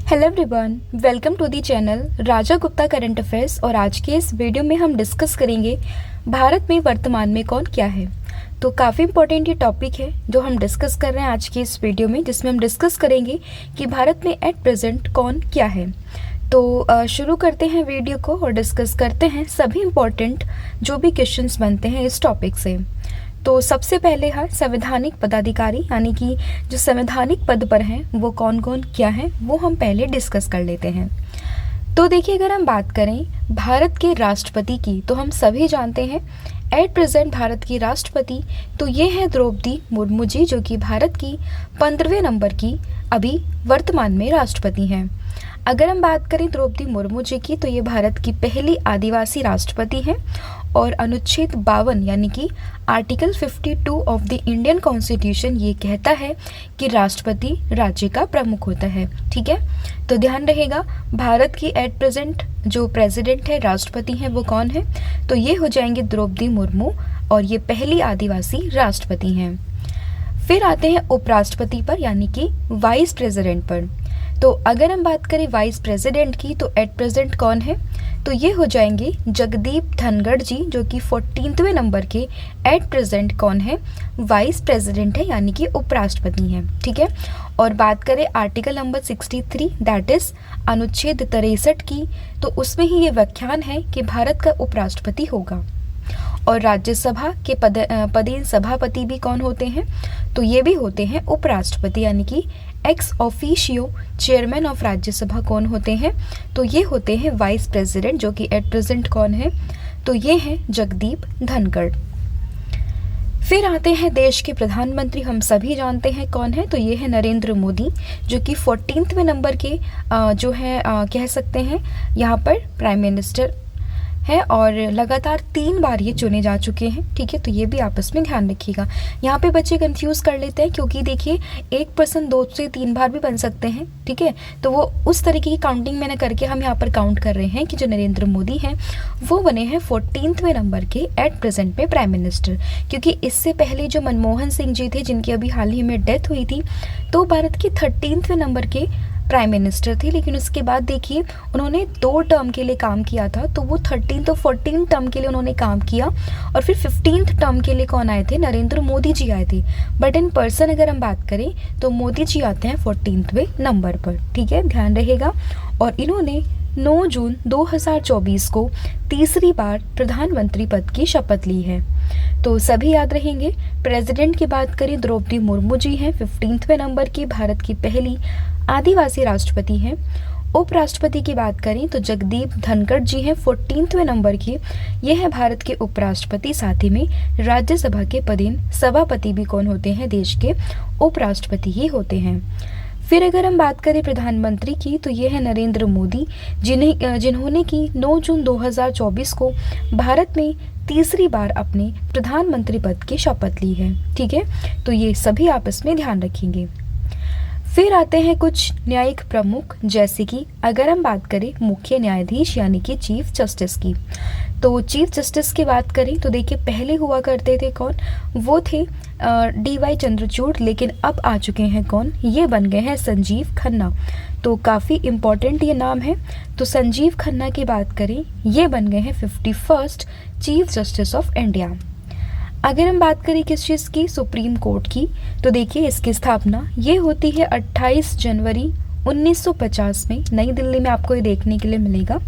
Hello everyone, welcome to the channel Raja Gupta current affairs. और आज के इस वीडियो में हम डिस्कस करेंगे भारत में वर्तमान में कौन क्या है। तो काफ़ी इंपॉर्टेंट ये टॉपिक है जो हम डिस्कस कर रहे हैं आज की इस वीडियो में, जिसमें हम डिस्कस करेंगे कि भारत में एट प्रेजेंट कौन क्या है। तो शुरू करते हैं वीडियो को और डिस्कस करते हैं सभी इम्पोर्टेंट जो भी क्वेश्चंस बनते हैं इस टॉपिक से। तो सबसे पहले है संवैधानिक पदाधिकारी, यानी कि जो संवैधानिक पद पर हैं वो कौन कौन क्या हैं वो हम पहले डिस्कस कर लेते हैं। तो देखिए, अगर हम बात करें भारत के राष्ट्रपति की, तो हम सभी जानते हैं एट प्रेजेंट भारत की राष्ट्रपति तो ये है द्रौपदी मुर्मू जी, जो कि भारत की 15वें नंबर की अभी वर्तमान में राष्ट्रपति हैं। अगर हम बात करें द्रौपदी मुर्मू जी की, तो ये भारत की पहली आदिवासी राष्ट्रपति हैं और अनुच्छेद 52 यानी कि article 52 of the Indian constitution ये कहता है कि राष्ट्रपति राज्य का प्रमुख होता है। ठीक है, तो ध्यान रहेगा भारत की एट प्रेजेंट जो प्रेसिडेंट है, राष्ट्रपति हैं, वो कौन है, तो ये हो जाएंगे द्रौपदी मुर्मू और ये पहली आदिवासी राष्ट्रपति हैं। फिर आते हैं उपराष्ट्रपति पर, यानी कि वाइस प्रेसिडेंट पर। तो अगर हम बात करें वाइस प्रेसिडेंट की, तो एट प्रेजेंट कौन है, तो ये हो जाएंगे जगदीप धनखड़ जी, जो कि 14वें नंबर के एट प्रेजेंट कौन है, वाइस प्रेसिडेंट है, यानी कि उपराष्ट्रपति हैं। ठीक है, और बात करें आर्टिकल नंबर 63 दैट इज अनुच्छेद 63 की, तो उसमें ही ये व्याख्यान है कि भारत का उपराष्ट्रपति होगा। और राज्यसभा के पदेन सभापति भी कौन होते हैं, तो ये भी होते हैं उपराष्ट्रपति, यानी कि ex officio chairman of Rajya Sabha कौन होते हैं, तो ये होते हैं वाइस प्रेसिडेंट, जो कि एट प्रेजेंट कौन है, तो ये हैं जगदीप धनखड़। फिर आते हैं देश के प्रधानमंत्री, हम सभी जानते हैं कौन है, तो ये है नरेंद्र मोदी, जो कि 14वें नंबर के जो है कह सकते हैं यहाँ पर प्राइम मिनिस्टर है और लगातार 3 बार ये चुने जा चुके हैं। ठीक है, तो ये भी आपस में ध्यान रखिएगा। यहाँ पे बच्चे कंफ्यूज कर लेते हैं, क्योंकि देखिए एक पर्सन 2 से 3 बार भी बन सकते हैं। ठीक है, तो वो उस तरीके की काउंटिंग मैंने करके हम यहाँ पर काउंट कर रहे हैं कि जो नरेंद्र मोदी हैं वो बने हैं 14वें नंबर के एट प्रेजेंट में प्राइम मिनिस्टर। क्योंकि इससे पहले जो मनमोहन सिंह जी थे, जिनकी अभी हाल ही में डेथ हुई थी, तो भारत के 13वें नंबर के प्राइम मिनिस्टर थे। लेकिन उसके बाद देखिए उन्होंने 2 टर्म के लिए काम किया था, तो वो 13 और 14 टर्म के लिए उन्होंने काम किया और फिर 15th टर्म के लिए कौन आए थे, नरेंद्र मोदी जी आए थे। बट इन पर्सन अगर हम बात करें तो मोदी जी आते हैं 14वें नंबर पर। ठीक है, ध्यान रहेगा। और इन्होंने 9 जून 2024 को तीसरी बार प्रधानमंत्री पद की शपथ ली है। तो सभी याद रहेंगे। प्रेसिडेंट की बात करें, द्रौपदी मुर्मू जी हैं 15वें नंबर की, भारत की पहली आदिवासी राष्ट्रपति हैं। उपराष्ट्रपति की बात करें तो जगदीप धनखड़ जी हैं 14वें नंबर की, ये है भारत के उपराष्ट्रपति। साथ ही में राज्यसभा के पदेन सभापति भी कौन होते हैं, देश के उपराष्ट्रपति ही होते हैं। फिर अगर हम बात करें प्रधानमंत्री की, तो ये है नरेंद्र मोदी, जिन्होंने की 9 जून 2024 को भारत में तीसरी बार अपने प्रधानमंत्री पद की शपथ ली है। ठीक है, तो ये सभी आपस में ध्यान रखेंगे। फिर आते हैं कुछ न्यायिक प्रमुख, जैसे कि अगर हम बात करें मुख्य न्यायाधीश यानी कि चीफ जस्टिस की, तो चीफ जस्टिस की बात करें तो देखिए पहले हुआ करते थे कौन, वो थे DY चंद्रचूड़, लेकिन अब आ चुके हैं कौन, ये बन गए हैं संजीव खन्ना। तो काफ़ी इम्पॉर्टेंट ये नाम है। तो संजीव खन्ना की बात करें, ये बन गए हैं 51st chief justice of India. अगर हम बात करें किस चीज़ की, सुप्रीम कोर्ट की, तो देखिए इसकी स्थापना ये होती है 28 जनवरी 1950 में नई दिल्ली में, आपको ये देखने के लिए मिलेगा।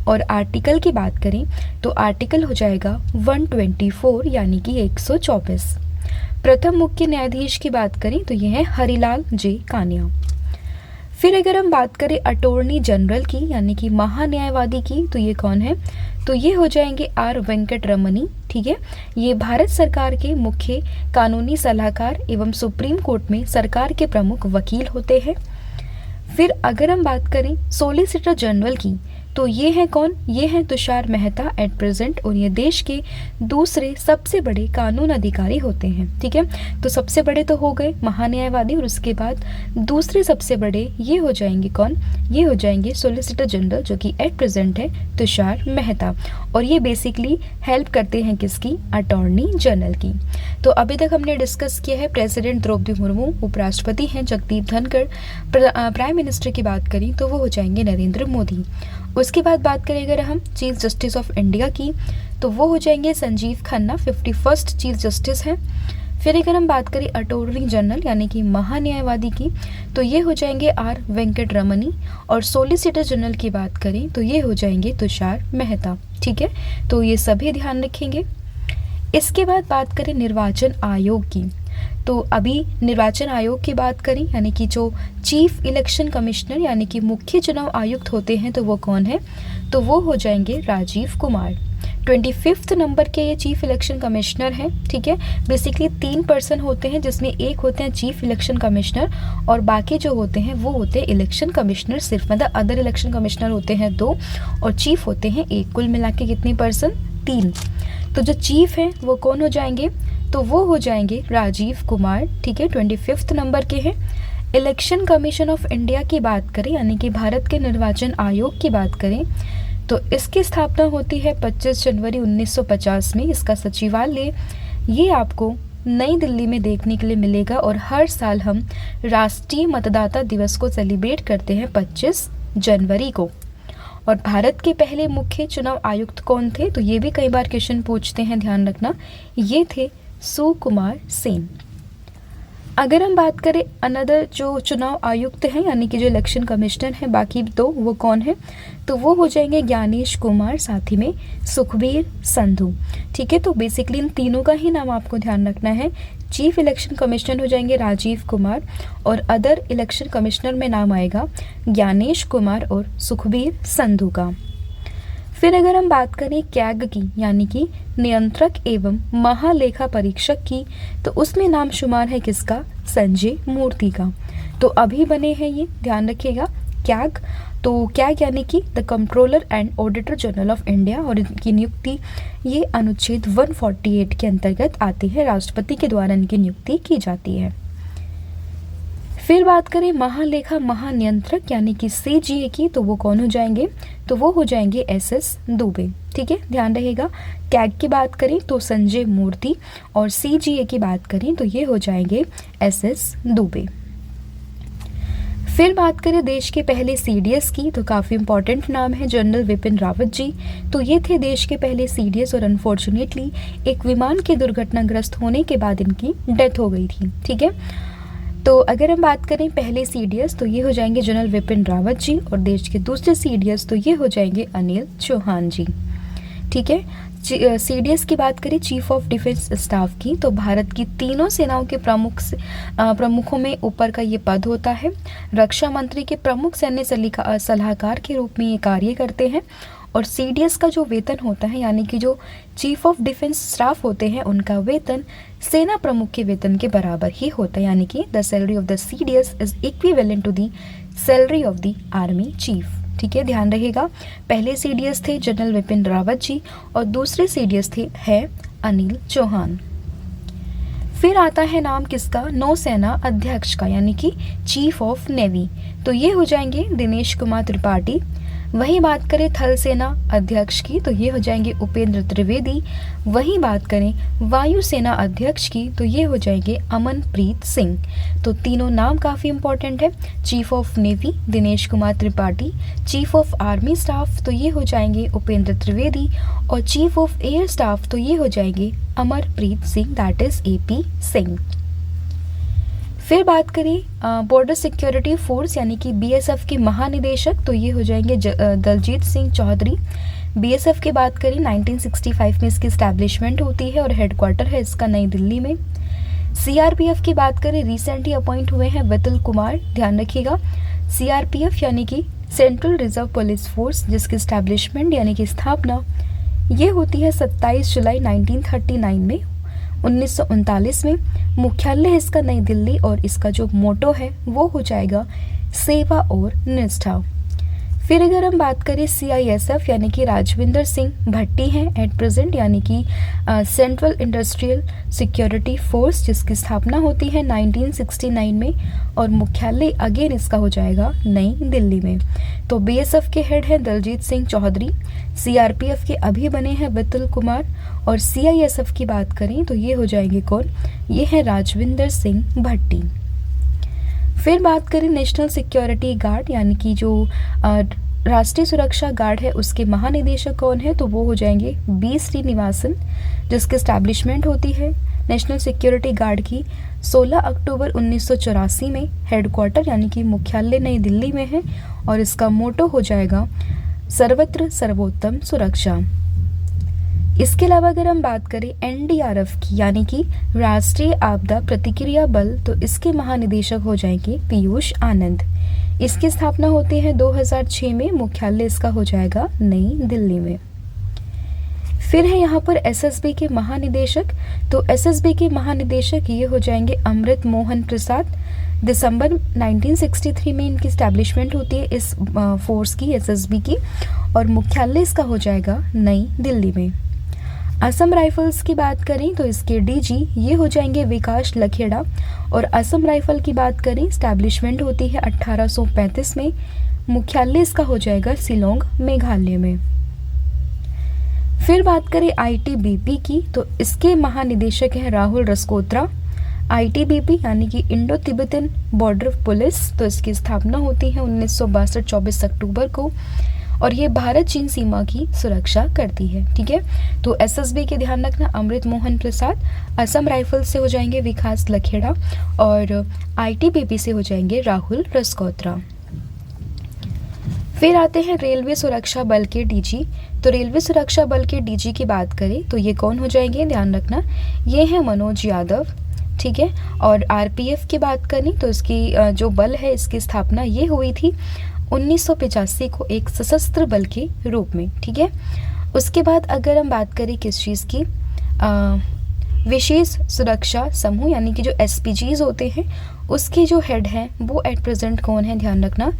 और आर्टिकल की बात करें तो आर्टिकल हो जाएगा 124 यानी कि 124। प्रथम मुख्य न्यायाधीश की बात करें तो ये है हरिलाल जे कानिया। फिर अगर हम बात करें अटॉर्नी जनरल की यानी कि महान्यायवादी की, तो ये कौन है, तो ये हो जाएंगे R वेंकट रमनी। ठीक है, ये भारत सरकार के मुख्य कानूनी सलाहकार एवं सुप्रीम कोर्ट में सरकार के प्रमुख वकील होते हैं। फिर अगर हम बात करें सॉलिसिटर जनरल की, तो ये हैं कौन, ये हैं तुषार मेहता एट प्रेजेंट, और ये देश के दूसरे सबसे बड़े कानून अधिकारी होते हैं। ठीक है, तो सबसे बड़े तो हो गए महान्यायवादी, और उसके बाद दूसरे सबसे बड़े ये हो जाएंगे कौन, ये हो जाएंगे सोलिसिटर जनरल, जो कि एट प्रेजेंट है तुषार मेहता, और ये बेसिकली हेल्प करते हैं किसकी, अटॉर्नी जनरल की। तो अभी तक हमने डिस्कस किया है प्रेसिडेंट द्रौपदी मुर्मू, उपराष्ट्रपति हैं जगदीप धनखड़, प्राइम मिनिस्टर की बात करें तो वो हो जाएंगे नरेंद्र मोदी। उसके बाद बात करें अगर हम चीफ जस्टिस ऑफ इंडिया की, तो वो हो जाएंगे Sanjeev Khanna, 51st chief justice हैं। फिर अगर हम बात करें अटॉर्नी जनरल यानी कि महान्यायवादी की, तो ये हो जाएंगे आर वेंकट रमनी, और सोलिसिटर जनरल की बात करें तो ये हो जाएंगे तुषार मेहता। ठीक है, तो ये सभी ध्यान रखेंगे। इसके बाद बात करें निर्वाचन आयोग की, तो अभी निर्वाचन आयोग की बात करें यानी कि जो चीफ इलेक्शन कमिश्नर यानी कि मुख्य चुनाव आयुक्त होते हैं तो वो कौन है, तो वो हो जाएंगे राजीव कुमार। 25th नंबर के ये चीफ इलेक्शन कमिश्नर हैं। ठीक है, बेसिकली 3 पर्सन होते हैं, जिसमें एक होते हैं चीफ इलेक्शन कमिश्नर और बाकी जो होते हैं वो होते हैं इलेक्शन कमिश्नर सिर्फ, मतलब अदर इलेक्शन कमिश्नर होते हैं 2 और चीफ होते हैं 1। कुल मिला के कितने पर्सन, 3। तो जो चीफ हैं वो कौन हो जाएंगे, तो वो हो जाएंगे राजीव कुमार। ठीक है, 25th नंबर के हैं। इलेक्शन कमीशन ऑफ इंडिया की बात करें यानी कि भारत के निर्वाचन आयोग की बात करें तो इसकी स्थापना होती है 25 जनवरी 1950 में। इसका सचिवालय ये आपको नई दिल्ली में देखने के लिए मिलेगा, और हर साल हम राष्ट्रीय मतदाता दिवस को सेलिब्रेट करते हैं 25 जनवरी को। और भारत के पहले मुख्य चुनाव आयुक्त कौन थे, तो ये भी कई बार क्वेश्चन पूछते हैं, ध्यान रखना, ये थे सुकुमार सेन। अगर हम बात करें अनदर जो चुनाव आयुक्त हैं यानी कि जो इलेक्शन कमिश्नर हैं बाकी 2, वो कौन है, तो वो हो जाएंगे ज्ञानेश कुमार, साथ ही में सुखबीर संधू। ठीक है, तो बेसिकली इन तीनों का ही नाम आपको ध्यान रखना है। चीफ इलेक्शन कमिश्नर हो जाएंगे राजीव कुमार, और अदर इलेक्शन कमिश्नर में नाम आएगा ज्ञानेश कुमार और सुखबीर संधू का। फिर अगर हम बात करें कैग की यानी कि नियंत्रक एवं महालेखा परीक्षक की, तो उसमें नाम शुमार है किसका, संजय मूर्ति का। तो अभी बने हैं ये, ध्यान रखिएगा, कैग। तो कैग यानी कि the controller and auditor general of India, और इनकी नियुक्ति ये अनुच्छेद 148 के अंतर्गत आती है, राष्ट्रपति के द्वारा इनकी नियुक्ति की जाती है। फिर बात करें महालेखा महानियंत्रक यानी कि सीजीए की, तो वो कौन हो जाएंगे, तो वो हो जाएंगे एसएस दुबे। ठीक है, ध्यान रहेगा। कैग की बात करें तो संजय मूर्ति, और सीजीए की बात करें तो ये हो जाएंगे एसएस दुबे। फिर बात करें देश के पहले सीडीएस की, तो काफ़ी इंपॉर्टेंट नाम है जनरल विपिन रावत जी। तो ये थे देश के पहले सीडीएस, और अनफॉर्चुनेटली एक विमान के दुर्घटनाग्रस्त होने के बाद इनकी डेथ हो गई थी। ठीक है, तो अगर हम बात करें पहले सीडीएस तो ये हो जाएंगे जनरल विपिन रावत जी, और देश के दूसरे सीडीएस तो ये हो जाएंगे अनिल चौहान जी। ठीक है, सीडीएस की बात करें चीफ ऑफ डिफेंस स्टाफ की, तो भारत की तीनों सेनाओं के प्रमुखों में ऊपर का ये पद होता है। रक्षा मंत्री के प्रमुख सैन्य सलाहकार के रूप में ये कार्य करते हैं, और सीडीएस का जो वेतन होता है यानी कि जो चीफ ऑफ डिफेंस स्टाफ होते हैं उनका वेतन सेना प्रमुख के वेतन के बराबर ही होता है, यानी कि the salary of the CDS is equivalent to the salary of the army chief. ठीक है, ध्यान रहेगा। पहले सीडीएस थे जनरल विपिन रावत जी, और दूसरे सीडीएस है अनिल चौहान। फिर आता है नाम किसका, नौसेना अध्यक्ष का यानी कि चीफ ऑफ नेवी, तो ये हो जाएंगे दिनेश कुमार त्रिपाठी। वही बात करें थल सेना अध्यक्ष की, तो ये हो जाएंगे उपेंद्र त्रिवेदी। वही बात करें वायुसेना अध्यक्ष की, तो ये हो जाएंगे अमनप्रीत सिंह। तो तीनों नाम काफ़ी इंपॉर्टेंट है। Chief of navy Dinesh Kumar Tripathi, chief of army staff तो ये हो जाएंगे उपेंद्र त्रिवेदी, और चीफ ऑफ एयर स्टाफ तो ये हो जाएंगे Amarpreet Singh, that is AP Singh. फिर बात करें बॉर्डर सिक्योरिटी फोर्स यानी कि बीएसएफ के महानिदेशक, तो ये हो जाएंगे दलजीत सिंह चौधरी। बीएसएफ की बात करें 1965 में इसकी एस्टैब्लिशमेंट होती है, और हेडक्वार्टर है इसका नई दिल्ली में। सीआरपीएफ की बात करें रिसेंटली अपॉइंट हुए हैं वितल कुमार, ध्यान रखिएगा। सीआरपीएफ यानी कि सेंट्रल रिजर्व पुलिस फोर्स, जिसकी एस्टैब्लिशमेंट यानी कि स्थापना ये होती है 27 जुलाई 1939 में। 1939 में मुख्यालय है इसका नई दिल्ली, और इसका जो मोटो है वो हो जाएगा सेवा और निष्ठा। फिर अगर हम बात करें CISF यानी कि राजविंदर सिंह भट्टी हैं एट प्रेजेंट, यानी कि सेंट्रल इंडस्ट्रियल सिक्योरिटी फोर्स, जिसकी स्थापना होती है 1969 में और मुख्यालय अगेन इसका हो जाएगा नई दिल्ली में। तो BSF के हेड हैं दलजीत सिंह चौधरी, CRPF के अभी बने हैं विपुल कुमार, और CISF की बात करें तो ये हो जाएंगे कौन, ये है राजविंदर सिंह भट्टी। फिर बात करें नेशनल सिक्योरिटी गार्ड यानी कि जो राष्ट्रीय सुरक्षा गार्ड है उसके महानिदेशक कौन है, तो वो हो जाएंगे B श्रीनिवासन, जिसकी एस्टैब्लिशमेंट होती है नेशनल सिक्योरिटी गार्ड की 16 अक्टूबर 1984 में। हेडक्वार्टर यानी कि मुख्यालय नई दिल्ली में है और इसका मोटो हो जाएगा सर्वत्र सर्वोत्तम सुरक्षा। इसके अलावा अगर हम बात करें NDRF की यानी कि राष्ट्रीय आपदा प्रतिक्रिया बल, तो इसके महानिदेशक हो जाएंगे पीयूष आनंद। इसकी स्थापना होती है 2006 में, मुख्यालय इसका हो जाएगा नई दिल्ली में। फिर है यहाँ पर SSB के महानिदेशक, तो SSB के महानिदेशक ये हो जाएंगे अमृत मोहन प्रसाद। दिसंबर 1963 में इनकी स्टैब्लिशमेंट होती है इस फोर्स की, SSB की, और मुख्यालय इसका हो जाएगा नई दिल्ली में। असम राइफल्स की बात करें तो इसके DG ये हो जाएंगे विकास लखेड़ा, और असम राइफल की बात करें स्टैब्लिशमेंट होती है 1835 में, मुख्यालय इसका हो जाएगा शिलोंग मेघालय में। फिर बात करें ITBP की, तो इसके महानिदेशक हैं राहुल रसकोत्रा। ITBP यानी कि इंडो तिब्बतन बॉर्डर पुलिस, तो इसकी स्थापना होती है 1962 24 अक्टूबर को, और ये भारत चीन सीमा की सुरक्षा करती है। ठीक है, तो SSB के ध्यान रखना अमृत मोहन प्रसाद, असम राइफल से हो जाएंगे विकास लखेड़ा, और ITBP से हो जाएंगे राहुल रसकोत्रा। फिर आते हैं रेलवे सुरक्षा बल के DG, तो रेलवे सुरक्षा बल के DG की बात करें तो ये कौन हो जाएंगे, ध्यान रखना ये है मनोज यादव। ठीक है, और RPF की बात करें तो इसकी जो बल है इसकी स्थापना ये हुई थी 1985 को एक सशस्त्र बल के रूप में। ठीक है, उसके बाद अगर हम बात करें किस चीज़ की, विशेष सुरक्षा समूह यानी कि जो SPGs होते हैं उसके जो हेड हैं वो एट प्रेजेंट कौन है, ध्यान रखना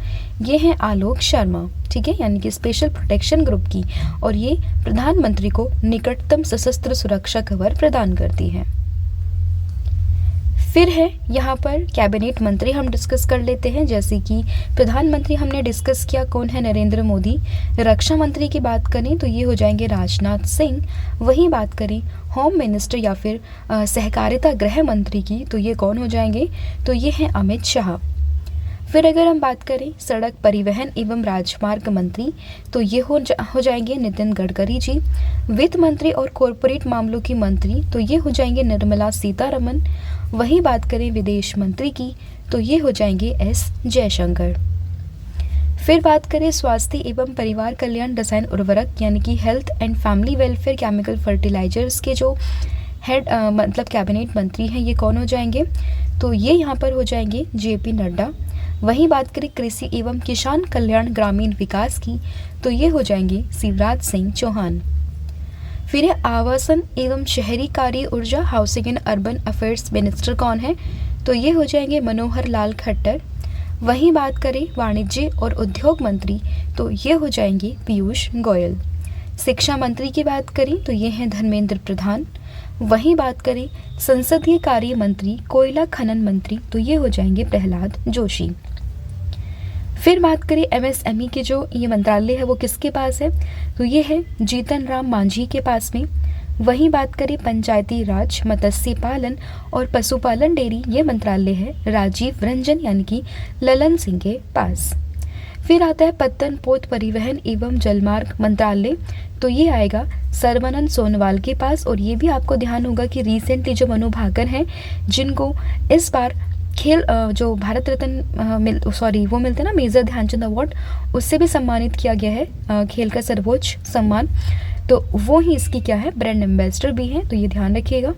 ये है आलोक शर्मा। ठीक है, यानी कि स्पेशल प्रोटेक्शन ग्रुप की, और ये प्रधानमंत्री को निकटतम सशस्त्र सुरक्षा कवर प्रदान करती है। फिर है यहाँ पर कैबिनेट मंत्री हम डिस्कस कर लेते हैं, जैसे कि प्रधानमंत्री हमने डिस्कस किया कौन है, नरेंद्र मोदी। रक्षा मंत्री की बात करें तो ये हो जाएंगे राजनाथ सिंह। वहीं बात करें होम मिनिस्टर या फिर सहकारिता गृह मंत्री की, तो ये कौन हो जाएंगे, तो ये हैं अमित शाह। फिर अगर हम बात करें सड़क परिवहन एवं राजमार्ग मंत्री, तो ये हो जाएंगे नितिन गडकरी जी। वित्त मंत्री और कॉरपोरेट मामलों की मंत्री, तो ये हो जाएंगे निर्मला सीतारमन। वहीं बात करें विदेश मंत्री की, तो ये हो जाएंगे S जयशंकर। फिर बात करें स्वास्थ्य एवं परिवार कल्याण रसायन उर्वरक यानी कि health and family welfare chemical fertilisers के जो हेड मतलब कैबिनेट मंत्री हैं, ये कौन हो जाएंगे, तो ये यहाँ पर हो जाएंगे JP नड्डा। वहीं बात करें कृषि एवं किसान कल्याण ग्रामीण विकास की, तो ये हो जाएंगे शिवराज सिंह चौहान। फिर आवासन एवं शहरी कार्य ऊर्जा housing and urban affairs minister कौन है, तो ये हो जाएंगे मनोहर लाल खट्टर। वहीं बात करें वाणिज्य और उद्योग मंत्री, तो ये हो जाएंगे पीयूष गोयल। शिक्षा मंत्री की बात करें तो ये हैं धर्मेंद्र प्रधान। वहीं बात करें संसदीय कार्य मंत्री कोयला खनन मंत्री, तो ये हो जाएंगे प्रहलाद जोशी। फिर बात करें MSME के जो ये मंत्रालय है वो किसके पास है, तो ये है जीतन राम मांझी के पास में। वहीं बात करें पंचायती राज मत्स्य पालन और पशुपालन डेयरी, ये मंत्रालय है राजीव रंजन यानी कि ललन सिंह के पास। फिर आता है पत्तन पोत परिवहन एवं जलमार्ग मंत्रालय, तो ये आएगा सर्बानंद सोनोवाल के पास। और ये भी आपको ध्यान होगा कि रिसेंटली जो मनु भाकर हैं जिनको इस बार खेल जो भारत रत्न वो मिलते हैं ना मेजर ध्यानचंद अवार्ड, उससे भी सम्मानित किया गया है खेल का सर्वोच्च सम्मान, तो वो ही इसकी क्या है ब्रांड एम्बेसडर भी हैं, तो ये ध्यान रखिएगा।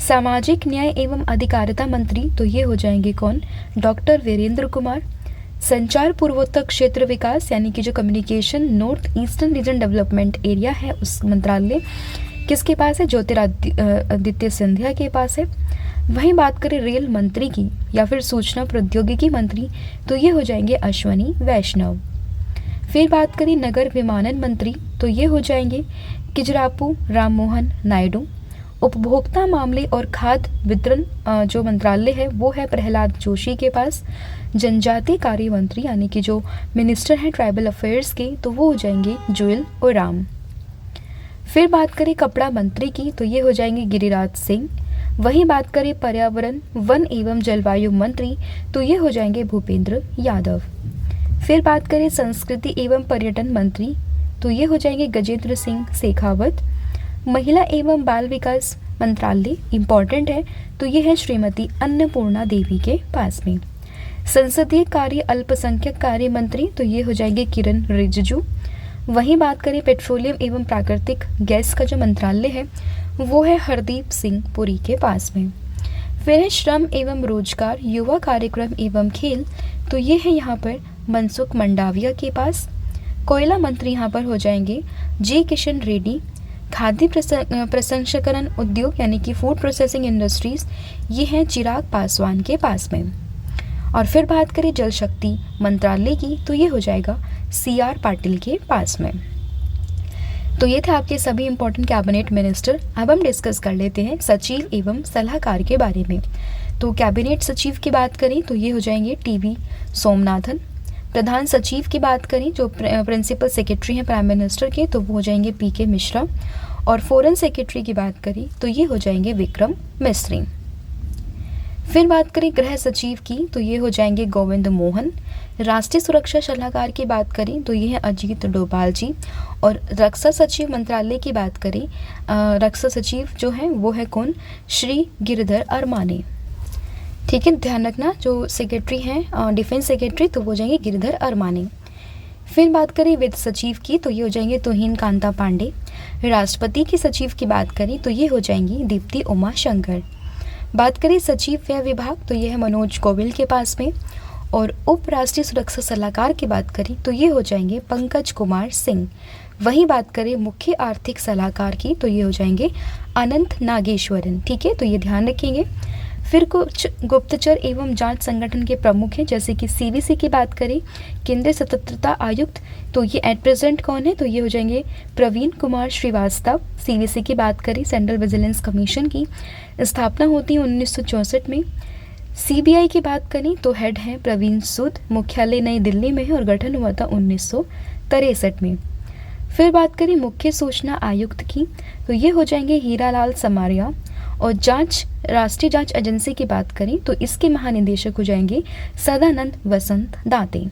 सामाजिक न्याय एवं अधिकारिता मंत्री, तो ये हो जाएंगे कौन, डॉक्टर वीरेंद्र कुमार। संचार पूर्वोत्तर क्षेत्र विकास यानी कि जो communication north eastern region development area है उस मंत्रालय किसके पास है, ज्योतिरादित्य सिंधिया के पास है। वहीं बात करें रेल मंत्री की या फिर सूचना प्रौद्योगिकी मंत्री, तो ये हो जाएंगे अश्वनी वैष्णव। फिर बात करें नगर विमानन मंत्री तो ये हो जाएंगे किजरापू राममोहन नायडू। उपभोक्ता मामले और खाद्य वितरण जो मंत्रालय है वो है प्रहलाद जोशी के पास। जनजातीय कार्य मंत्री यानी कि जो मिनिस्टर हैं ट्राइबल अफेयर्स के तो वो हो जाएंगे जुएल ओराम। फिर बात करें कपड़ा मंत्री की तो ये हो जाएंगे गिरिराज सिंह। वहीं बात करें पर्यावरण वन एवं जलवायु मंत्री तो ये हो जाएंगे भूपेंद्र यादव। फिर बात करें संस्कृति एवं पर्यटन मंत्री तो ये हो जाएंगे गजेंद्र सिंह शेखावत। महिला एवं बाल विकास मंत्रालय इम्पॉर्टेंट है तो ये है श्रीमती अन्नपूर्णा देवी के पास में। संसदीय कार्य अल्पसंख्यक कार्य मंत्री तो ये हो जाएंगे किरण रिजिजू। वहीं बात करें पेट्रोलियम एवं प्राकृतिक गैस का जो मंत्रालय है वो है हरदीप सिंह पुरी के पास में। फिर है श्रम एवं रोजगार युवा कार्यक्रम एवं खेल तो ये है यहाँ पर मनसुख मंडाविया के पास। कोयला मंत्री यहाँ पर हो जाएंगे जी किशन रेड्डी। खाद्य प्रसंस्करण उद्योग यानी कि फूड प्रोसेसिंग इंडस्ट्रीज ये हैं चिराग पासवान के पास में। और फिर बात करें जल शक्ति मंत्रालय की तो ये हो जाएगा CR पाटिल के पास में। तो ये थे आपके सभी इंपॉर्टेंट कैबिनेट मिनिस्टर। अब हम डिस्कस कर लेते हैं सचिव एवं सलाहकार के बारे में। तो कैबिनेट सचिव की बात करें तो ये हो जाएंगे TV सोमनाथन। प्रधान सचिव की बात करें जो प्रिंसिपल सेक्रेटरी हैं प्राइम मिनिस्टर के तो वो हो जाएंगे PK मिश्रा। और फॉरेन सेक्रेटरी की बात करें तो ये हो जाएंगे विक्रम मिस्री। फिर बात करें गृह सचिव की तो ये हो जाएंगे गोविंद मोहन। राष्ट्रीय सुरक्षा सलाहकार की बात करें तो ये है अजीत डोभाल जी। और रक्षा सचिव मंत्रालय की बात करें रक्षा सचिव जो है वो है कौन, श्री गिरधर अरमाने। ठीक है, ध्यान रखना जो सेक्रेटरी हैं डिफेंस सेक्रेटरी तो वो हो जाएंगे गिरधर अरमाने। फिर बात करें वित्त सचिव की तो ये हो जाएंगे तुहिन कांता पांडे। राष्ट्रपति की सचिव की बात करें तो ये हो जाएंगी दीप्ति उमा शंकर। बात करें सचिव व्यय विभाग तो ये है मनोज गोविल के पास में। और उप राष्ट्रीय सुरक्षा सलाहकार की बात करें तो ये हो जाएंगे पंकज कुमार सिंह। वहीं बात करें मुख्य आर्थिक सलाहकार की तो ये हो जाएंगे अनंत नागेश्वरन। ठीक है, तो ये ध्यान रखेंगे। फिर कुछ गुप्तचर एवं जांच संगठन के प्रमुख हैं जैसे कि CVC की बात करें केंद्रीय सतर्कता आयुक्त तो ये एट प्रेजेंट कौन है तो ये हो जाएंगे प्रवीण कुमार श्रीवास्तव। CVC की बात करें सेंट्रल विजिलेंस कमीशन की स्थापना होती है 1964 में। CBI की बात करें तो हेड है प्रवीण सूद। मुख्यालय नई दिल्ली में है और गठन हुआ था 1963 में। फिर बात करें मुख्य सूचना आयुक्त की तो ये हो जाएंगे हीरालाल समारिया। और राष्ट्रीय जांच एजेंसी की बात करें तो इसके महानिदेशक हो जाएंगे सदानंद वसंत दाते।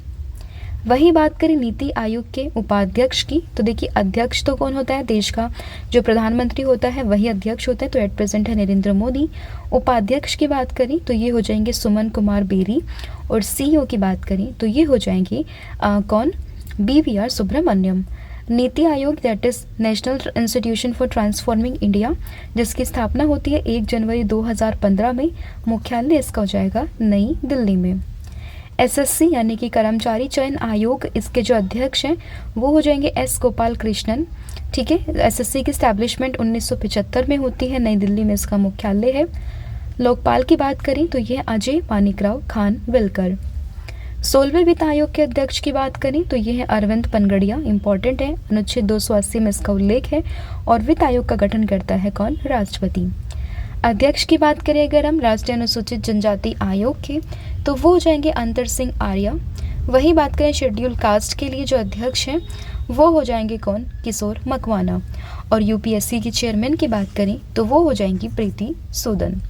वही बात करें नीति आयोग के उपाध्यक्ष की तो देखिए अध्यक्ष तो कौन होता है, देश का जो प्रधानमंत्री होता है वही अध्यक्ष होता है तो एट प्रेजेंट है नरेंद्र मोदी। उपाध्यक्ष की बात करें तो ये हो जाएंगे सुमन कुमार बेरी। और CEO की बात करें तो ये हो जाएंगे कौन, BVR Subramaniam. NITI Aayog that is national institution for transforming India जिसकी स्थापना होती है 1 जनवरी 2015 में। मुख्यालय इसका हो जाएगा नई दिल्ली में। SSC यानी कि कर्मचारी चयन आयोग इसके जो अध्यक्ष हैं वो हो जाएंगे S गोपाल कृष्णन। ठीक है, SSC की स्टैब्लिशमेंट 1975 में होती है, नई दिल्ली में इसका मुख्यालय है। लोकपाल की बात करें तो ये अजय मानिकराव खान विलकर। 16वें वित्त आयोग के अध्यक्ष की बात करें तो ये है अरविंद पनगड़िया। इंपॉर्टेंट है, अनुच्छेद 280 में इसका उल्लेख है। और वित्त आयोग का गठन करता है कौन, राष्ट्रपति। अध्यक्ष की बात करें अगर हम राष्ट्रीय अनुसूचित जनजाति आयोग के तो वो हो जाएंगे अंतर सिंह आर्या। वही बात करें शेड्यूल कास्ट के लिए जो अध्यक्ष हैं वो हो जाएंगे कौन, किशोर मकवाना। और UPSC की चेयरमैन की बात करें तो वो हो जाएंगी प्रीति सूदन।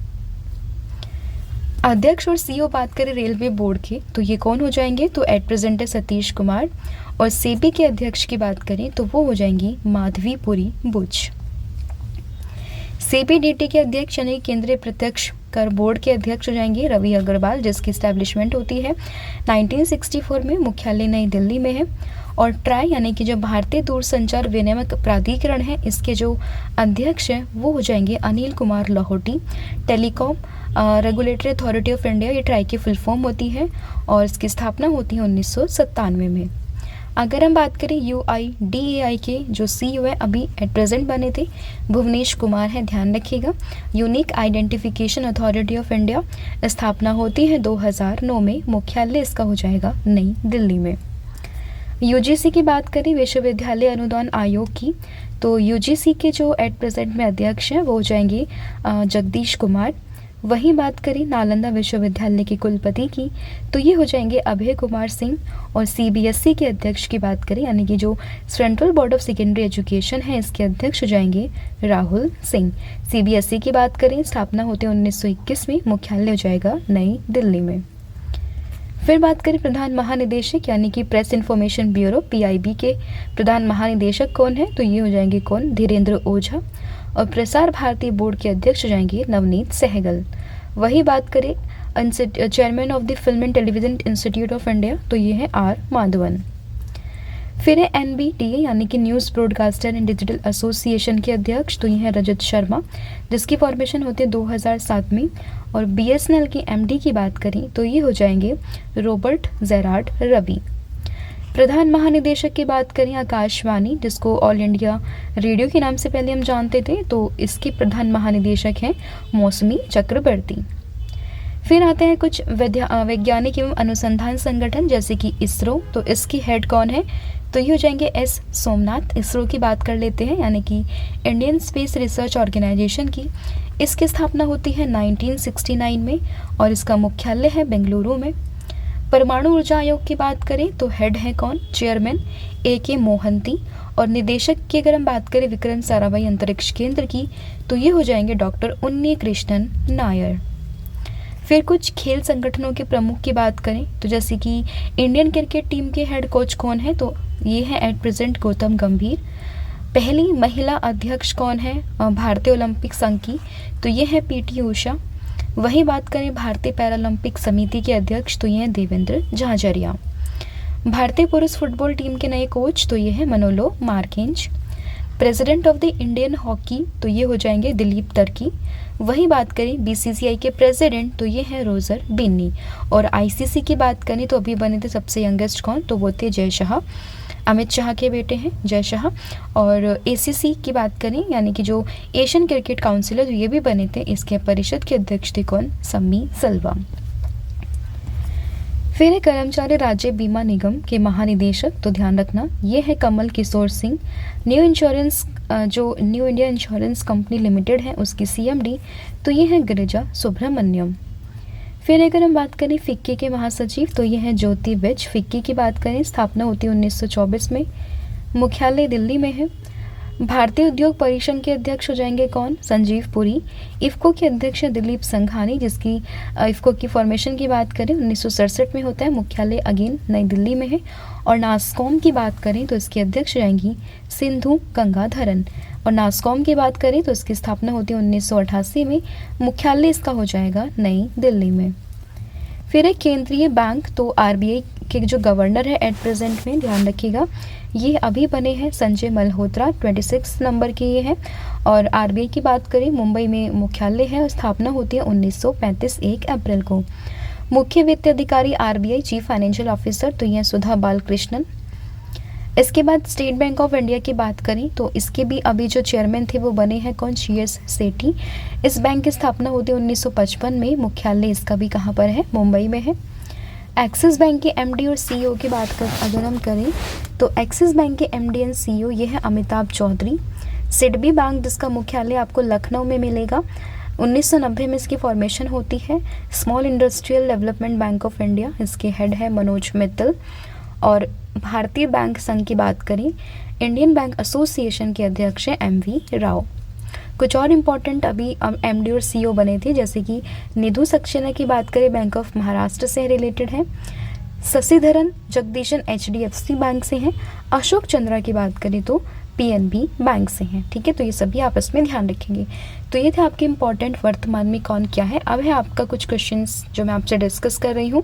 अध्यक्ष और CEO बात करें रेलवे बोर्ड के तो ये कौन हो जाएंगे, तो एट प्रेजेंट है सतीश कुमार। और SEBI के अध्यक्ष की बात करें तो वो हो जाएंगी माधवी पुरी बुच। CBDT के अध्यक्ष यानी केंद्रीय प्रत्यक्ष कर बोर्ड के अध्यक्ष हो जाएंगे रवि अग्रवाल जिसकी स्टैब्लिशमेंट होती है 1964 में, मुख्यालय नई दिल्ली में है। और ट्राई यानी कि जो भारतीय दूरसंचार विनियामक प्राधिकरण है इसके जो अध्यक्ष हैं वो हो जाएंगे Anil Kumar Lahoti. Telecom regulatory authority of India ये ट्राई की फुल फॉर्म होती है और इसकी स्थापना होती है 1997 में। अगर हम बात करें UIDAI के जो CEO है अभी एट प्रेजेंट बने थे भुवनेश कुमार है, ध्यान रखिएगा। Unique identification authority of India स्थापना होती है 2009 में, मुख्यालय इसका हो जाएगा नई दिल्ली में। यूजीसी की बात करें, विश्वविद्यालय अनुदान आयोग की, तो यूजीसी के जो एट प्रेजेंट में अध्यक्ष हैं वो हो जाएंगे जगदीश कुमार। वहीं बात करें नालंदा विश्वविद्यालय के कुलपति की, तो ये हो जाएंगे अभय कुमार सिंह। और सीबीएसई के अध्यक्ष की बात करें, यानी कि जो central board of secondary education है, इसके अध्यक्ष हो जाएंगे राहुल सिंह। सीबीएसई की बात करें, स्थापना होते 1921 में, मुख्यालय हो जाएगा नई दिल्ली में। फिर बात करें प्रधान महानिदेशक यानी कि प्रेस इन्फॉर्मेशन ब्यूरो पीआईबी के प्रधान महानिदेशक कौन है, तो ये हो जाएंगे कौन, धीरेन्द्र ओझा। और प्रसार भारती बोर्ड के अध्यक्ष हो जाएंगे नवनीत सहगल। वही बात करें chairman of the film and television institute of India, तो ये है आर माधवन। फिर है एनबीटीए यानी कि news broadcaster and digital association के अध्यक्ष, तो ये है रजत शर्मा, जिसकी फॉर्मेशन होती है 2007 में। और बीएसएनएल की एमडी की बात करें तो ये हो जाएंगे रॉबर्ट जेरार्ड रवि। प्रधान महानिदेशक की बात करें आकाशवाणी, जिसको ऑल इंडिया रेडियो के नाम से पहले हम जानते थे, तो इसके प्रधान महानिदेशक हैं मौसमी चक्रवर्ती। फिर आते हैं कुछ वैज्ञानिक एवं अनुसंधान संगठन जैसे कि इसरो, तो इसकी हेड कौन है, तो ये हो जाएंगे एस सोमनाथ। इसरो की बात कर लेते हैं, यानी कि इंडियन स्पेस रिसर्च ऑर्गेनाइजेशन की। इसकी स्थापना होती है 1969 में और इसका मुख्यालय है बेंगलुरु में। परमाणु ऊर्जा आयोग की बात करें तो हेड है कौन, चेयरमैन AK मोहंती। और निदेशक की अगर हम बात करें विक्रम साराभाई अंतरिक्ष केंद्र की, तो ये हो जाएंगे डॉक्टर उन्नी कृष्णन नायर। फिर कुछ खेल संगठनों के प्रमुख की बात करें तो जैसे कि इंडियन क्रिकेट टीम के हेड कोच कौन है, तो ये है एट प्रेजेंट गौतम गंभीर। पहली महिला अध्यक्ष कौन है भारतीय ओलंपिक संघ की, तो ये है PT उषा। वही बात करें भारतीय पैरालंपिक समिति के अध्यक्ष, तो ये है देवेंद्र झाझरिया। भारतीय पुरुष फुटबॉल टीम के नए कोच, तो ये है Manolo Marquez. President of the Indian hockey, तो ये हो जाएंगे दिलीप तर्की। वही बात करें BCCI के प्रेसिडेंट, तो ये है रोजर बिन्नी। और ICC की बात करें तो अभी बने थे सबसे यंगेस्ट कौन, तो वो थे जय शाह, अमित शाह के बेटे हैं जय शाह। और ACC की बात करें यानी कि जो एशियन क्रिकेट काउंसिल है, ये भी बने थे, इसके परिषद के अध्यक्ष थे कौन, सम्मी सल्वा। फिर है कर्मचारी राज्य बीमा निगम के महानिदेशक, तो ध्यान रखना ये है कमल किशोर सिंह। न्यू इंश्योरेंस जो new India insurance company limited है, उसकी CMD, तो ये है गिरिजा सुब्रमण्यम। फिर अगर हम बात करें फिक्की के महासचिव, तो ये है ज्योति विज। फिक्की की बात करें स्थापना होती है 1924 में, मुख्यालय दिल्ली में है। भारतीय उद्योग परिषद के अध्यक्ष हो जाएंगे कौन, संजीव पुरी। इफ्को के अध्यक्ष है दिलीप संघानी, जिसकी इफ्को की फॉर्मेशन की बात करें 1967 में होता है, मुख्यालय अगेन नई दिल्ली में है। और नास्कॉम की बात करें तो इसके अध्यक्ष रहेंगी सिंधु गंगाधरन। और नास्कॉम की बात करें तो इसकी स्थापना होती है 1988 में, मुख्यालय इसका हो जाएगा नई दिल्ली में। फिर एक केंद्रीय बैंक, तो RBI के जो गवर्नर है एट प्रेजेंट में, ध्यान रखिएगा ये अभी बने हैं संजय मल्होत्रा, 26 नंबर के ये हैं। और RBI की बात करें मुंबई में मुख्यालय है और स्थापना होती है 1935 1 अप्रैल को। मुख्य वित्त अधिकारी RBI चीफ फाइनेंशियल ऑफिसर, तो ये सुधा बालकृष्णन। इसके बाद स्टेट बैंक ऑफ इंडिया की बात करें तो इसके भी अभी जो चेयरमैन थे वो बने हैं कौन, CS सेठी। इस बैंक की स्थापना होती है 1955 में, मुख्यालय इसका भी कहाँ पर है, मुंबई में है। एक्सिस बैंक के MD और CEO की बात अगर हम करें तो एक्सिस बैंक के MD एंड CEO ये है अमिताभ चौधरी। सिडबी बैंक जिसका मुख्यालय आपको लखनऊ में मिलेगा, 1990 में इसकी फॉर्मेशन होती है। Small industrial development bank of India, इसके हेड है मनोज मित्तल। और भारतीय बैंक संघ की बात करें, इंडियन बैंक एसोसिएशन के अध्यक्ष हैं MV राव। कुछ और इम्पोर्टेंट अभी MD और CEO बने थे, जैसे कि निधु सक्सेना की बात करें बैंक ऑफ महाराष्ट्र से रिलेटेड है। शशिधरन जगदीशन HDFC बैंक से हैं। अशोक चंद्रा की बात करें तो PNB बैंक से हैं। ठीक है, तो ये सभी आपस में ध्यान रखेंगे। तो ये थे आपके इम्पोर्टेंट वर्तमान में कौन क्या है। अब है आपका कुछ क्वेश्चंस जो मैं आपसे डिस्कस कर रही हूँ।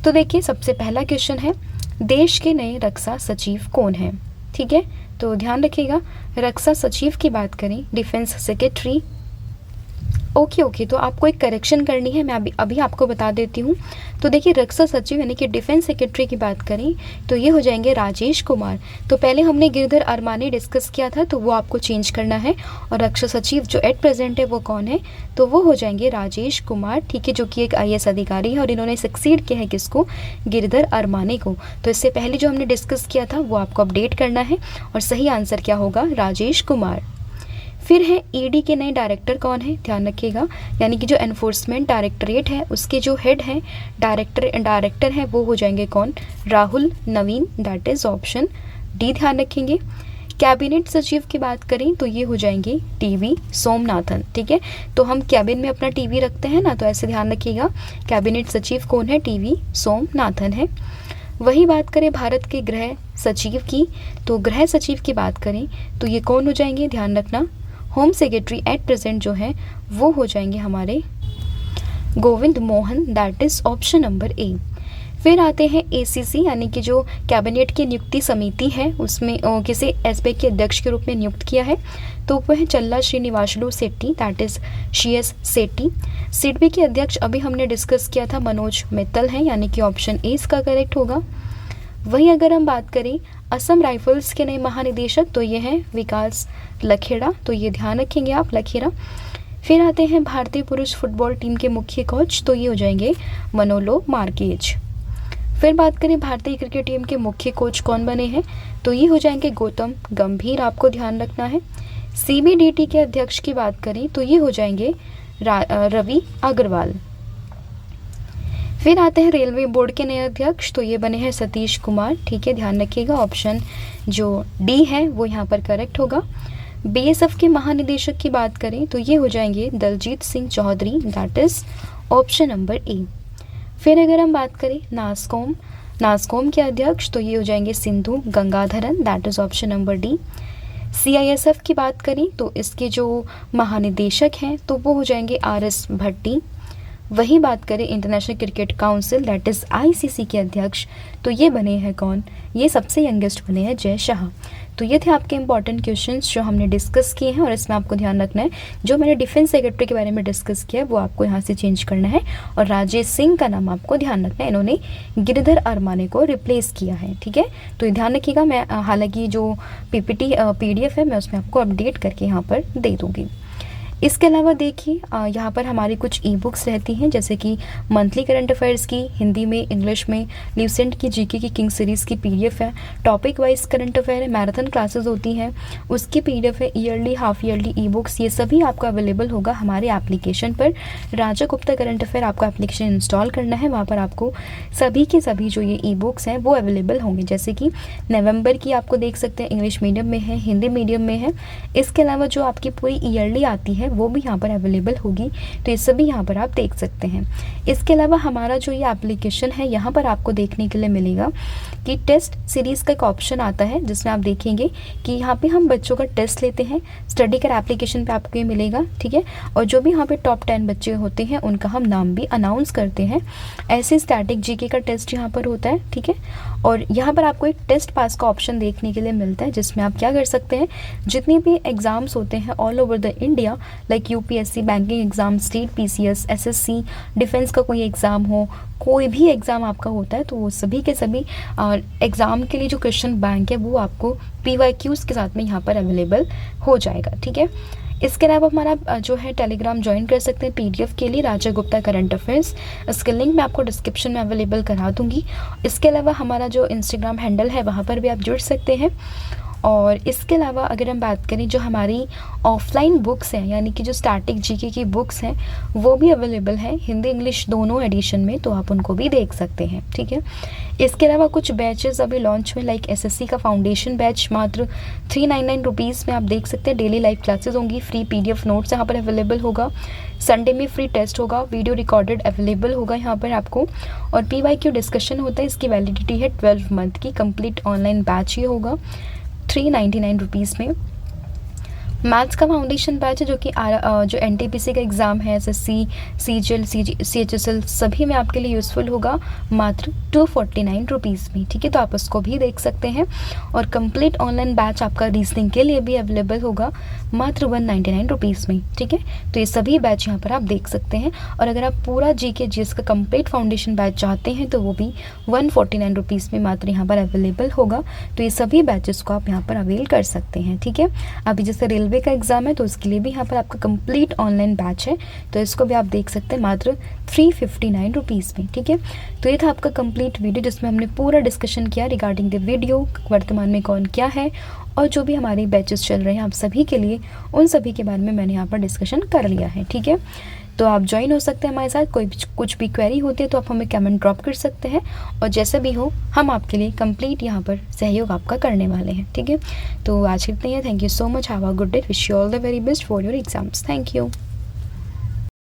तो देखिए सबसे पहला क्वेश्चन है, देश के नए रक्षा सचिव कौन है। ठीक है, तो ध्यान रखिएगा रक्षा सचिव की बात करें डिफेंस सेक्रेटरी ओके, तो आपको एक करेक्शन करनी है, मैं अभी आपको बता देती हूँ। तो देखिए, रक्षा सचिव यानी कि डिफेंस सेक्रेटरी की बात करें तो ये हो जाएंगे राजेश कुमार। तो पहले हमने गिरधर अरमानी डिस्कस किया था, तो वो आपको चेंज करना है। और रक्षा सचिव जो एट प्रेजेंट है वो कौन है, तो वो हो जाएंगे राजेश कुमार, ठीक है, जो कि एक IAS अधिकारी है और इन्होंने सक्सीड किया है किसको, गिरधर अरमानी को। तो इससे पहले जो हमने डिस्कस किया था वो आपको अपडेट करना है और सही आंसर क्या होगा, राजेश कुमार। फिर है ED के नए डायरेक्टर कौन है, ध्यान रखिएगा, यानी कि जो एनफोर्समेंट डायरेक्टरेट है उसके जो हेड हैं डायरेक्टर हैं वो हो जाएंगे कौन, राहुल नवीन, दैट इज ऑप्शन डी ध्यान रखेंगे। कैबिनेट सचिव की बात करें तो ये हो जाएंगे TV सोमनाथन, ठीक है। तो हम कैबिन में अपना TV रखते हैं ना, तो ऐसे ध्यान रखिएगा, कैबिनेट सचिव कौन है, TV सोमनाथन है। वही बात करें भारत के गृह सचिव की, तो गृह सचिव की बात करें तो ये कौन हो जाएंगे, ध्यान रखना, होम सेक्रेटरी एट प्रेजेंट जो है वो हो जाएंगे हमारे Govind Mohan, that is option number A. फिर आते हैं ACC यानी कि जो कैबिनेट की नियुक्ति समिति है उसमें किसी एस्पेक्ट के अध्यक्ष के रूप में नियुक्त किया है, तो वह है Challa Srinivasulu Setty, that is CS Setty. SIDBI के अध्यक्ष अभी हमने डिस्कस किया था, मनोज मित्तल है, यानी कि ऑप्शन ए इसका करेक्ट होगा। वहीं अगर हम बात करें असम राइफल्स के नए महानिदेशक तो ये हैं विकास लखेड़ा, तो ये ध्यान रखेंगे आप, लखेड़ा। फिर आते हैं भारतीय पुरुष फुटबॉल टीम के मुख्य कोच, तो ये हो जाएंगे मनोलो मार्केज। फिर बात करें भारतीय क्रिकेट टीम के मुख्य कोच कौन बने हैं, तो ये हो जाएंगे गौतम गंभीर, आपको ध्यान रखना है। CBDT के अध्यक्ष की बात करें तो ये हो जाएंगे रवि अग्रवाल। फिर आते हैं रेलवे बोर्ड के नए अध्यक्ष, तो ये बने हैं सतीश कुमार, ठीक है, ध्यान रखिएगा, ऑप्शन जो डी है वो यहाँ पर करेक्ट होगा। BSF के महानिदेशक की बात करें तो ये हो जाएंगे Daljit Singh Chaudhary, that is option number A. फिर अगर हम बात करें नास्कॉम के अध्यक्ष तो ये हो जाएंगे Sindhu Gangadharan, that is option number D. CISF की बात करें तो इसके जो महानिदेशक हैं तो वो हो जाएंगे RS भट्टी। वही बात करें international cricket council that is ICC के अध्यक्ष तो ये बने हैं कौन, ये सबसे यंगेस्ट बने हैं जय शाह। तो ये थे आपके इंपॉर्टेंट क्वेश्चंस जो हमने डिस्कस किए हैं और इसमें आपको ध्यान रखना है जो मैंने डिफेंस सेक्रेटरी के बारे में डिस्कस किया है वो आपको यहाँ से चेंज करना है और राजेश सिंह का नाम आपको ध्यान रखना है, इन्होंने गिरधर अरमाने को रिप्लेस किया है, ठीक है। तो ये ध्यान रखिएगा, मैं हालांकि जो PPT PDF है मैं उसमें आपको अपडेट करके यहाँ पर दे दूँगी। इसके अलावा देखिए यहाँ पर हमारी कुछ ई बुक्स रहती हैं जैसे कि मंथली करंट अफेयर्स की हिंदी में, इंग्लिश में, ल्यूसेंट की जीके की किंग सीरीज़ की PDF है, टॉपिक वाइज करंट अफेयर है, मैराथन क्लासेस होती हैं उसकी PDF है, yearly half yearly e books, ये सभी आपको अवेलेबल होगा हमारे एप्लीकेशन पर। राजा गुप्ता करंट अफेयर आपको एप्लीकेशन इंस्टॉल करना है, वहाँ पर आपको सभी के सभी जो ये ई बुक्स हैं वो अवेलेबल होंगे। जैसे कि नवंबर की आपको देख सकते हैं इंग्लिश मीडियम में है, हिंदी मीडियम में है, इसके अलावा जो आपकी पूरी ईयरली आती है वो भी यहाँ पर अवेलेबल होगी, तो ये सभी यहाँ पर आप देख सकते हैं। इसके अलावा हमारा जो ये एप्लीकेशन है यहाँ पर आपको देखने के लिए मिलेगा कि टेस्ट सीरीज़ का एक ऑप्शन आता है जिसमें आप देखेंगे कि यहाँ पे हम बच्चों का टेस्ट लेते हैं, स्टडी कर एप्लीकेशन पे आपको ये मिलेगा, ठीक है। और जो भी यहाँ पे टॉप 10 बच्चे होते हैं उनका हम नाम भी अनाउंस करते हैं। ऐसे स्टैटिक जीके का टेस्ट यहाँ पर होता है, ठीक है। और यहाँ पर आपको एक टेस्ट पास का ऑप्शन देखने के लिए मिलता है जिसमें आप क्या कर सकते हैं, जितने भी एग्ज़ाम्स होते हैं all over the India like UPSC banking exam, state PCS, SSC, defence का कोई एग्ज़ाम हो, कोई भी एग्ज़ाम आपका होता है तो वो सभी के सभी एग्ज़ाम के लिए जो क्वेश्चन बैंक है वो आपको PYQs के साथ में यहाँ पर अवेलेबल हो जाएगा, ठीक है। इसके अलावा हमारा जो है टेलीग्राम ज्वाइन कर सकते हैं PDF के लिए, राजा गुप्ता करंट अफेयर्स, इसका लिंक मैं आपको डिस्क्रिप्शन में अवेलेबल करा दूँगी। इसके अलावा हमारा जो इंस्टाग्राम हैंडल है वहाँ पर भी आप जुड़ सकते हैं। और इसके अलावा अगर हम बात करें जो हमारी ऑफलाइन बुक्स हैं यानी कि जो स्टैटिक जीके की बुक्स हैं वो भी अवेलेबल है हिंदी इंग्लिश दोनों एडिशन में, तो आप उनको भी देख सकते हैं, ठीक है। इसके अलावा कुछ बैचेस अभी लॉन्च में लाइक SSC का फाउंडेशन बैच मात्र 399 रुपीज़ में आप देख सकते हैं, डेली लाइव क्लासेस होंगी, फ्री PDF नोट्स यहाँ पर अवेलेबल होगा, संडे में फ्री टेस्ट होगा, वीडियो रिकॉर्डेड अवेलेबल होगा यहाँ पर आपको, और PYQ डिस्कशन होता है, इसकी वैलिडिटी है 12 मंथ की, कंप्लीट ऑनलाइन बैच ही होगा 399 रुपीज़ में। मैथ्स का फाउंडेशन बैच है जो कि जो एनटीपीसी का एग्ज़ाम है, एसएससी, सीजीएल, सीएचएसएल, सभी में आपके लिए यूज़फुल होगा मात्र 249 रुपीज़ में। ठीक है, तो आप उसको भी देख सकते हैं। और कंप्लीट ऑनलाइन बैच आपका रीजनिंग के लिए भी अवेलेबल होगा मात्र 199 रुपीज़ में। ठीक है, तो ये सभी बैच यहाँ पर आप देख सकते हैं। और अगर आप पूरा जीके जीएस का कंप्लीट फाउंडेशन बैच चाहते हैं तो वो भी 149 रुपीज़ में मात्र यहाँ पर अवेलेबल होगा। तो ये सभी बैचेस को आप यहाँ पर अवेल कर सकते हैं। ठीक है, अभी जैसे रेलवे का एग्ज़ाम है तो उसके लिए भी यहाँ पर आपका कंप्लीट ऑनलाइन बैच है, तो इसको भी आप देख सकते हैं मात्र 359 रुपीज़ में। ठीक है, तो ये था आपका कंप्लीट वीडियो जिसमें हमने पूरा डिस्कशन किया रिगार्डिंग द वीडियो, वर्तमान में कौन क्या है, और जो भी हमारे बैचेस चल रहे हैं आप सभी के लिए, उन सभी के बारे में मैंने यहाँ पर डिस्कशन कर लिया है। ठीक है, तो आप ज्वाइन हो सकते हैं हमारे साथ। कोई भी कुछ भी क्वेरी होती है तो आप हमें कमेंट ड्रॉप कर सकते हैं, और जैसे भी हो हम आपके लिए कंप्लीट यहाँ पर सहयोग आपका करने वाले हैं। ठीक है, तो आज इतना ही है। Thank you so much, have a good day, wish you all the very best for your exams. Thank you.